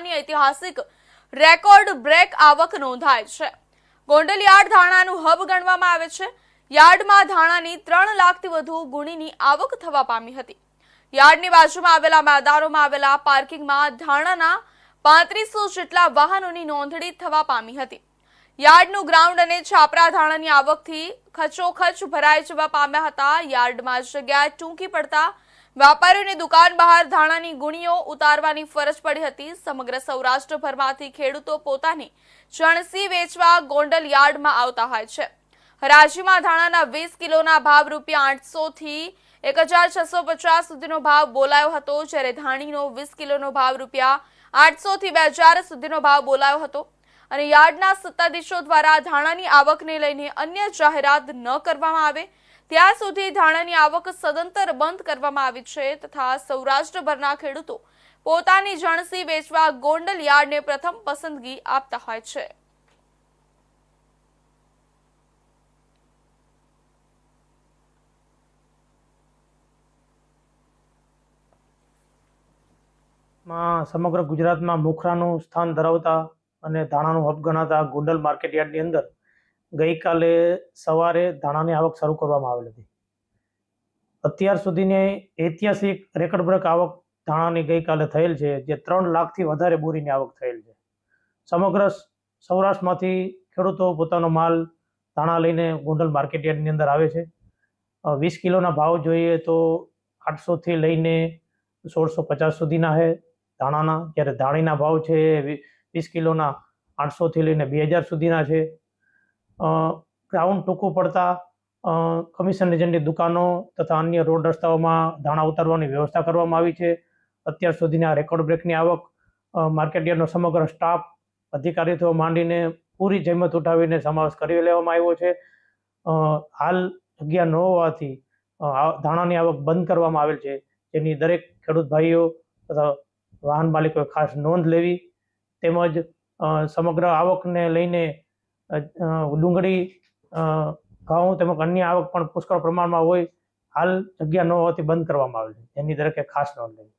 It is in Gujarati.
ધાણાની ઐતિહાસિક રેકોર્ડ બ્રેક આવક નોંધાય છે। ગોંડલ યાર્ડ ધાણાનું હબ ગણવામાં આવે છે। યાર્ડમાં ધાણાની 3 લાખથી વધુ ગુણીની આવક થવા પામી હતી। યાર્ડની બાજુમાં આવેલા મેદાનોમાં આવેલા પાર્કિંગમાં ધાણાના 3500 જેટલા વાહનોની નોંધણી થવા પામી હતી। યાર્ડનું ગ્રાઉન્ડ અને છાપરા ધાણાની આવકથી ખચોખચ ભરાઈ જવા પામ્યા હતા। યાર્ડમાં જગ્યા ટૂંકી પડતા વેપારીઓની દુકાન બહાર ધાણાની ગુણીઓ ઉતારવાની ફરજ પડી હતી। સમગ્ર સૌરાષ્ટ્રભરમાંથી ખેડૂતો પોતાની ચણસી વેચવા ગોંડલ યાર્ડમાં આવતા હોય છે। હરાજીમાં ધાણાના 20 કિલોના ભાવ ₹800 થી 1650 સુધીનો ભાવ બોલાયો હતો, જ્યારે ધાણીનો 20 કિલોનો ભાવ ₹800 થી 2000 સુધીનો ભાવ બોલાયો હતો। અને યાર્ડના સત્તાધીશો દ્વારા ધાણાની આવકને લઈને અન્ય જાહેરાત ન કરવામાં આવે ત્યાં સુધી ધાણાની આવક સદંતર બંધ કરવામાં આવી છે તથા સૌરાષ્ટ્રભરના ખેડૂતો પોતાની જણસી વેચવા ગોંડલ યાર્ડને પ્રથમ પસંદગી આપતા હોય છે। સમગ્ર ગુજરાતમાં મુખરાનું સ્થાન ધરાવતા અને ધાણાનું હબ ગણાતા ગોંડલ માર્કેટ યાર્ડની અંદર ગઈકાલે સવારે ધાણાની આવક શરૂ કરવામાં આવેલી હતી। અત્યાર સુધીની ઐતિહાસિક રેકોર્ડ બ્રેક આવક ધાણાની ગઈકાલે થયેલ છે, જે 3 લાખથી વધારે બોરીની આવક થયેલ છે। સમગ્ર સૌરાષ્ટ્રમાંથી ખેડૂતો પોતાનો માલ ધાણા લઈને ગોંડલ માર્કેટ યાર્ડની અંદર આવે છે। 20 કિલોના ભાવ જોઈએ તો 800 થી લઈને 1650 સુધીના છે ધાણાના, જ્યારે ધાણીના ભાવ છે 20 કિલોના 800 થી લઈને 2000 સુધીના છે। ગ્રાઉન્ડ ટૂંકું પડતા કમિશન એજન્ટની દુકાનો તથા અન્ય રોડ રસ્તાઓમાં ધાણા ઉતારવાની વ્યવસ્થા કરવામાં આવી છે। અત્યાર સુધીની આ રેકોર્ડ બ્રેકની આવક માર્કેટ યાર્ડનો સમગ્ર સ્ટાફ અધિકારીઓ માંડીને પૂરી જહેમત ઉઠાવીને સમાવેશ કરી લેવામાં આવ્યો છે। હાલ જગ્યા ન હોવાથી ધાણાની આવક બંધ કરવામાં આવેલ છે, જેની દરેક ખેડૂત ભાઈઓ તથા વાહન માલિકોએ ખાસ નોંધ લેવી, તેમજ સમગ્ર આવકને લઈને ડુંગળી, ઘઉં તેમજ અન્ય આવક પણ પુષ્કળ પ્રમાણમાં હોય, હાલ જગ્યા ન હોવાથી બંધ કરવામાં આવેલ છે, જેની દરેકે ખાસ નોંધ લેવી।